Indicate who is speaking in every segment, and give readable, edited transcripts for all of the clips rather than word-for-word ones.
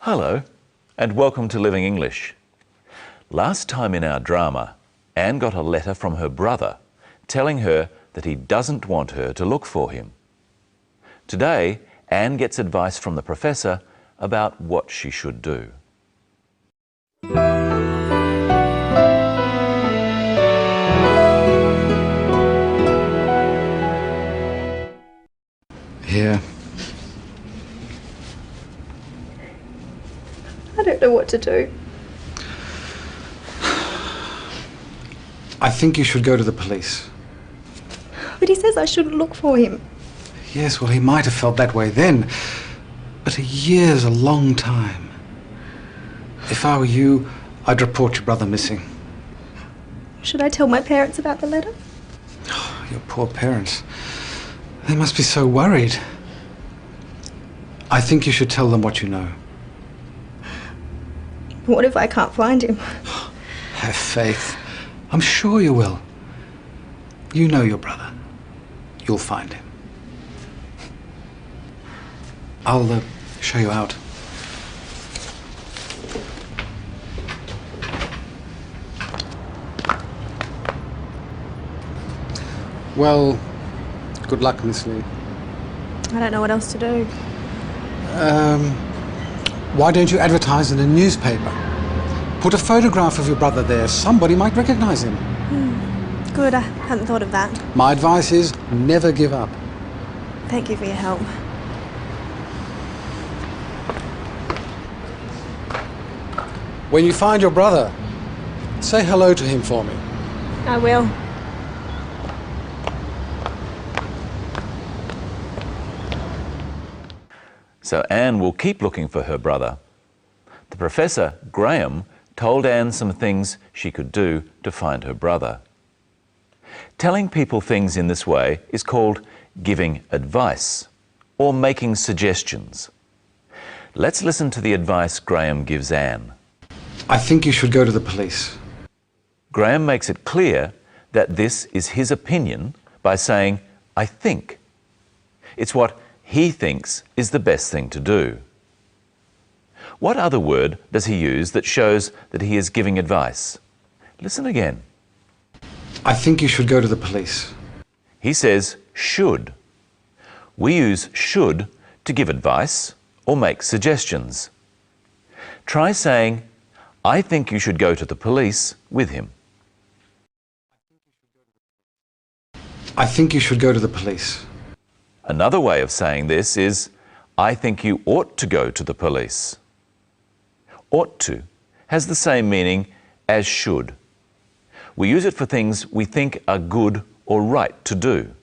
Speaker 1: Hello, and welcome to Living English. Last time in our drama, Anne got a letter from her brother telling her that he doesn't want her to look for him. Today, Anne gets advice from the professor about what she should do.
Speaker 2: Here.
Speaker 3: I don't know what to do.
Speaker 2: I think you should go to the police.
Speaker 3: But he says I shouldn't look for him.
Speaker 2: Yes, well, he might have felt that way then, but a year's a long time. If I were you, I'd report your brother missing.
Speaker 3: Should I tell my parents about the letter?
Speaker 2: Oh, your poor parents. They must be so worried. I think you should tell them what you know.
Speaker 3: What if I can't find him?
Speaker 2: Have faith. I'm sure you will. You know your brother. You'll find him. I'll show you out. Well, good luck, Miss Lee.
Speaker 3: I don't know what else to do.
Speaker 2: Why don't you advertise in a newspaper? Put a photograph of your brother there. Somebody might recognize him.
Speaker 3: Good, I hadn't thought of that.
Speaker 2: My advice is never give up.
Speaker 3: Thank you for your help.
Speaker 2: When you find your brother, say hello to him for me.
Speaker 3: I will.
Speaker 1: So Anne will keep looking for her brother. The professor, Graham, told Anne some things she could do to find her brother. Telling people things in this way is called giving advice or making suggestions. Let's listen to the advice Graham gives Anne.
Speaker 2: I think you should go to the police.
Speaker 1: Graham makes it clear that this is his opinion by saying, I think. It's what he thinks is the best thing to do. What other word does he use that shows that he is giving advice? Listen again.
Speaker 2: I think you should go to the police.
Speaker 1: He says should. We use should to give advice or make suggestions. Try saying, I think you should go to the police with him.
Speaker 2: I think you should go to the police.
Speaker 1: Another way of saying this is, I think you ought to go to the police. Ought to has the same meaning as should. We use it for things we think are good or right to do.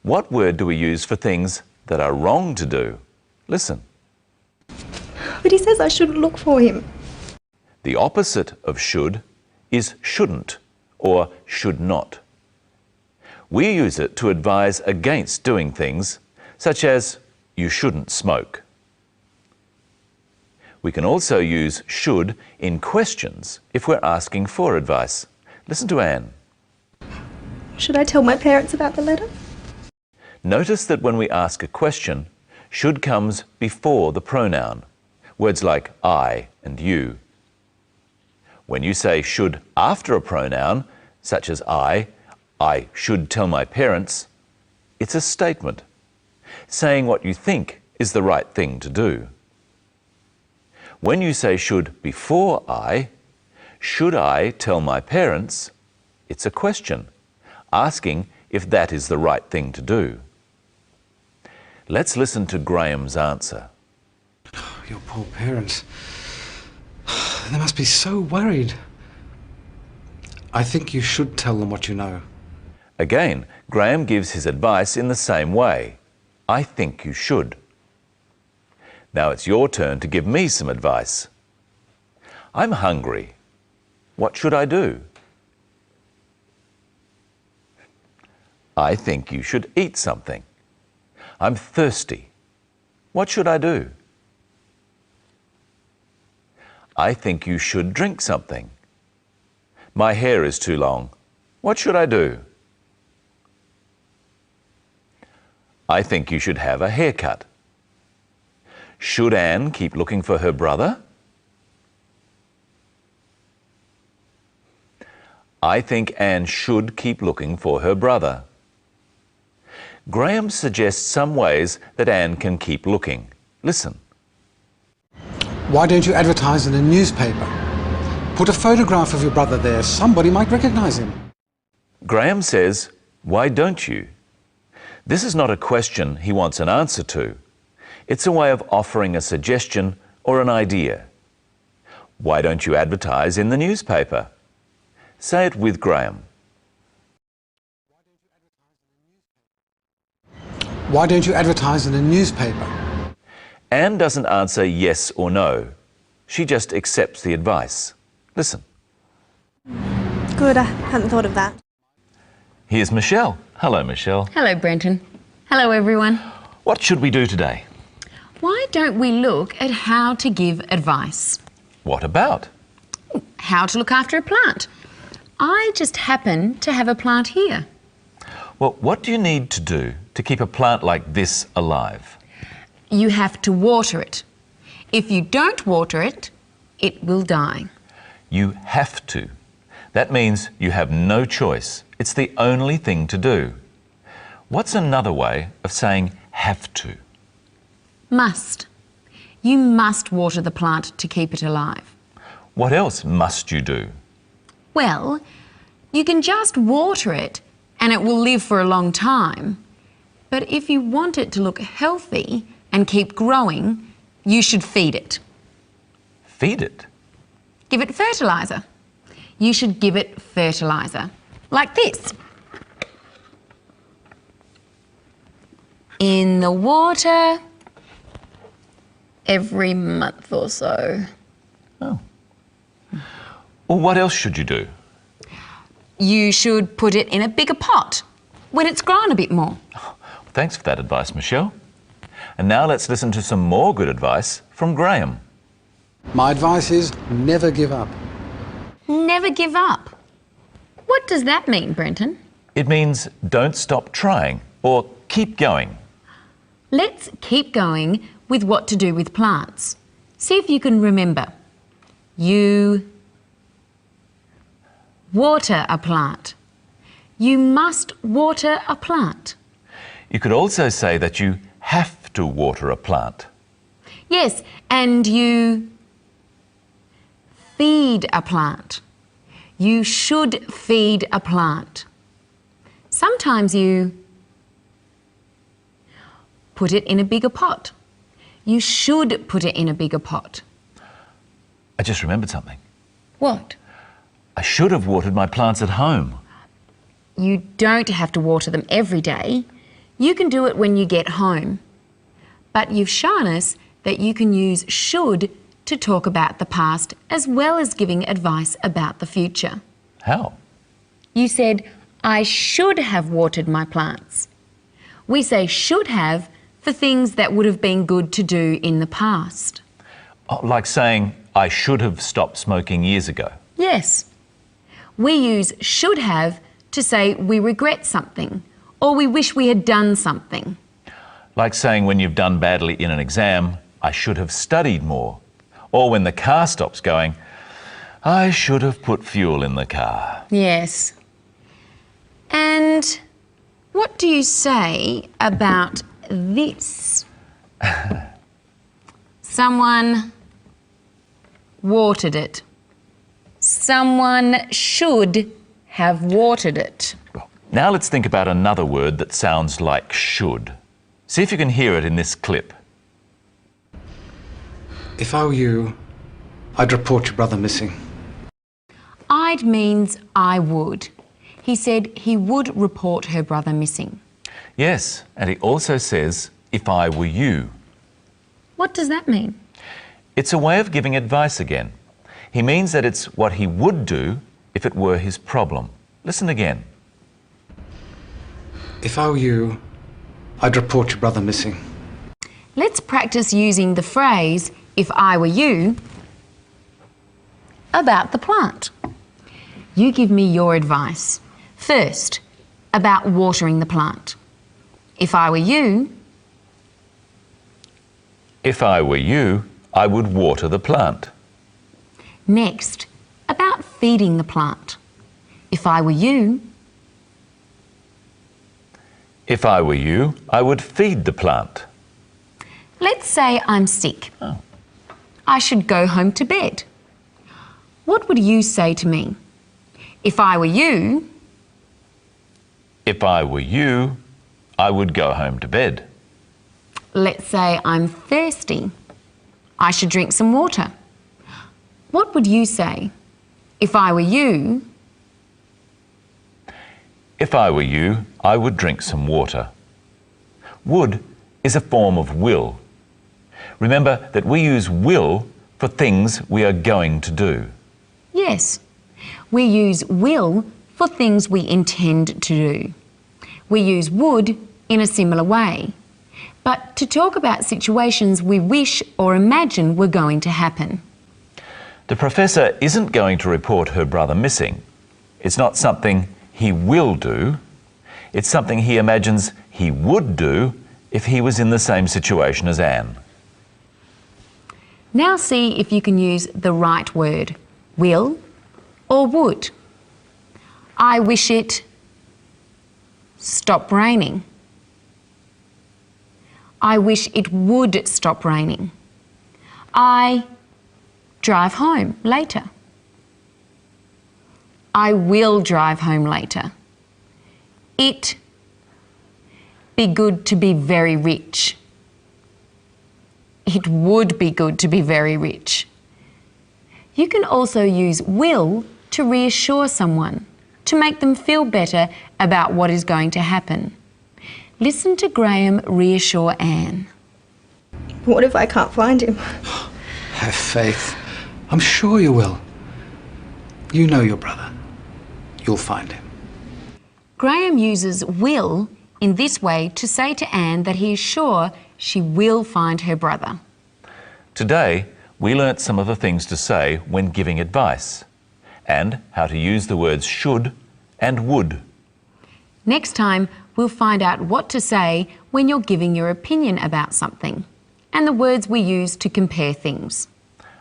Speaker 1: What word do we use for things that are wrong to do? Listen.
Speaker 3: But he says I shouldn't look for him.
Speaker 1: The opposite of should is shouldn't or should not. We use it to advise against doing things, such as you shouldn't smoke. We can also use should in questions if we're asking for advice. Listen to Anne.
Speaker 3: Should I tell my parents about the letter?
Speaker 1: Notice that when we ask a question, should comes before the pronoun, words like I and you. When you say should after a pronoun, such as I should tell my parents, it's a statement, saying what you think is the right thing to do. When you say should before should I tell my parents, it's a question, asking if that is the right thing to do. Let's listen to Graham's answer.
Speaker 2: Your poor parents. They must be so worried. I think you should tell them what you know.
Speaker 1: Again, Graham gives his advice in the same way. I think you should. Now it's your turn to give me some advice. I'm hungry. What should I do? I think you should eat something. I'm thirsty. What should I do? I think you should drink something. My hair is too long. What should I do? I think you should have a haircut. Should Anne keep looking for her brother? I think Anne should keep looking for her brother. Graham suggests some ways that Anne can keep looking. Listen.
Speaker 2: Why don't you advertise in a newspaper? Put a photograph of your brother there. Somebody might recognize him.
Speaker 1: Graham says, why don't you? This is not a question he wants an answer to. It's a way of offering a suggestion or an idea. Why don't you advertise in the newspaper? Say it with Graham.
Speaker 2: Why don't you advertise in a newspaper?
Speaker 1: Anne doesn't answer yes or no. She just accepts the advice. Listen.
Speaker 3: Good, I hadn't thought of that.
Speaker 1: Here's Michelle. Hello, Michelle.
Speaker 4: Hello, Brenton. Hello, everyone.
Speaker 1: What should we do today?
Speaker 4: Why don't we look at how to give advice?
Speaker 1: What about?
Speaker 4: How to look after a plant. I just happen to have a plant here.
Speaker 1: Well, what do you need to do to keep a plant like this alive?
Speaker 4: You have to water it. If you don't water it, it will die.
Speaker 1: You have to. That means you have no choice. It's the only thing to do. What's another way of saying have to?
Speaker 4: Must. You must water the plant to keep it alive.
Speaker 1: What else must you do?
Speaker 4: Well, you can just water it and it will live for a long time. But if you want it to look healthy and keep growing, you should feed it.
Speaker 1: Feed it?
Speaker 4: Give it fertiliser. You should give it fertiliser. Like this. In the water every month or so.
Speaker 1: Oh. Well, what else should you do?
Speaker 4: You should put it in a bigger pot when it's grown a bit more.
Speaker 1: Thanks for that advice, Michelle. And now let's listen to some more good advice from Graham.
Speaker 2: My advice is never give up.
Speaker 4: Never give up. What does that mean, Brenton?
Speaker 1: It means don't stop trying or keep going.
Speaker 4: Let's keep going with what to do with plants. See if you can remember. You water a plant. You must water a plant.
Speaker 1: You could also say that you have to water a plant.
Speaker 4: Yes, and you feed a plant. You should feed a plant. Sometimes you put it in a bigger pot. You should put it in a bigger pot.
Speaker 1: I just remembered something.
Speaker 4: What?
Speaker 1: I should have watered my plants at home.
Speaker 4: You don't have to water them every day. You can do it when you get home. But you've shown us that you can use should to talk about the past as well as giving advice about the future.
Speaker 1: How?
Speaker 4: You said, I should have watered my plants. We say should have for things that would have been good to do in the past.
Speaker 1: Oh, like saying, I should have stopped smoking years ago.
Speaker 4: Yes. We use should have to say we regret something or we wish we had done something.
Speaker 1: Like saying when you've done badly in an exam, I should have studied more. Or when the car stops going, I should have put fuel in the car.
Speaker 4: Yes. And what do you say about this? Someone watered it. Someone should have watered it.
Speaker 1: Now let's think about another word that sounds like should. See if you can hear it in this clip.
Speaker 2: If I were you, I'd report your brother missing.
Speaker 4: I'd means I would. He said he would report her brother missing.
Speaker 1: Yes, and he also says, if I were you.
Speaker 4: What does that mean?
Speaker 1: It's a way of giving advice again. He means that it's what he would do if it were his problem. Listen again.
Speaker 2: If I were you, I'd report your brother missing.
Speaker 4: Let's practice using the phrase, if I were you, about the plant. You give me your advice. First, about watering the plant. If I were you,
Speaker 1: If I were you, I would water the plant.
Speaker 4: Next, about feeding the plant. If I were you,
Speaker 1: If I were you, I would feed the plant.
Speaker 4: let's say I'm sick.
Speaker 1: Oh.
Speaker 4: I should go home to bed. What would you say to me? If I were you,
Speaker 1: If I were you, I would go home to bed.
Speaker 4: let's say I'm thirsty. I should drink some water. What would you say? If I were you,
Speaker 1: If I were you, I would drink some water. Would is a form of will. Remember that we use will for things we are going to do.
Speaker 4: yes, we use will for things we intend to do. We use would in a similar way, but to talk about situations we wish or imagine were going to happen.
Speaker 1: The professor isn't going to report her brother missing. It's not something he will do. It's something he imagines he would do if he was in the same situation as Anne.
Speaker 4: Now see if you can use the right word, will or would. I wish it stopped raining. I wish it would stop raining. I drive home later. I will drive home later. It be good to be very rich. It would be good to be very rich. You can also use will to reassure someone, to make them feel better about what is going to happen. Listen to Graham reassure Anne.
Speaker 3: What if I can't find him?
Speaker 2: Have faith. I'm sure you will. You know your brother. You'll find him.
Speaker 4: Graham uses will in this way to say to Anne that he is sure she will find her brother.
Speaker 1: Today, we learnt some of the things to say when giving advice and how to use the words should and would.
Speaker 4: Next time, we'll find out what to say when you're giving your opinion about something and the words we use to compare things.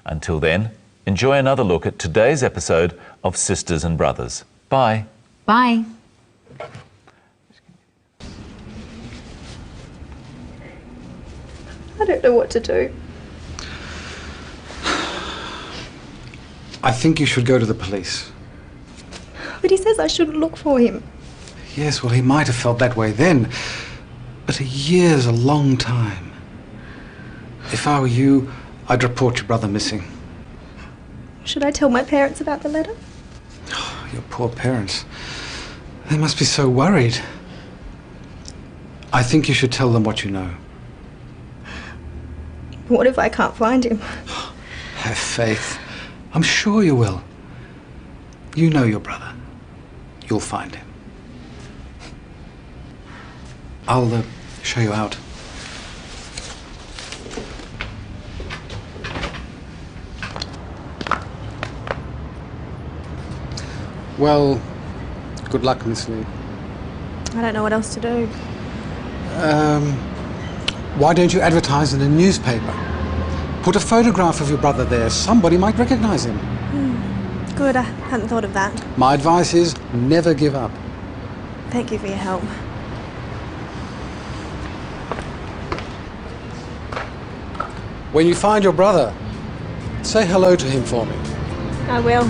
Speaker 1: Until then, enjoy another look at today's episode of Sisters and Brothers. Bye.
Speaker 4: Bye.
Speaker 3: I don't know what to do.
Speaker 2: I think you should go to the police.
Speaker 3: But he says I shouldn't look for him.
Speaker 2: Yes, well, he might have felt that way then, but a year's a long time. If I were you, I'd report your brother missing.
Speaker 3: Should I tell my parents about the letter?
Speaker 2: Your poor parents. They must be so worried. I think you should tell them what you know.
Speaker 3: What if I can't find him?
Speaker 2: Have faith. I'm sure you will. You know your brother. You'll find him. I'll show you out. Well, good luck, Miss Lee.
Speaker 3: I don't know what else to do.
Speaker 2: Why don't you advertise in a newspaper? Put a photograph of your brother there. Somebody might recognize him.
Speaker 3: Good, I hadn't thought of that.
Speaker 2: My advice is never give up.
Speaker 3: Thank you for your help.
Speaker 2: When you find your brother, say hello to him for me.
Speaker 3: I will.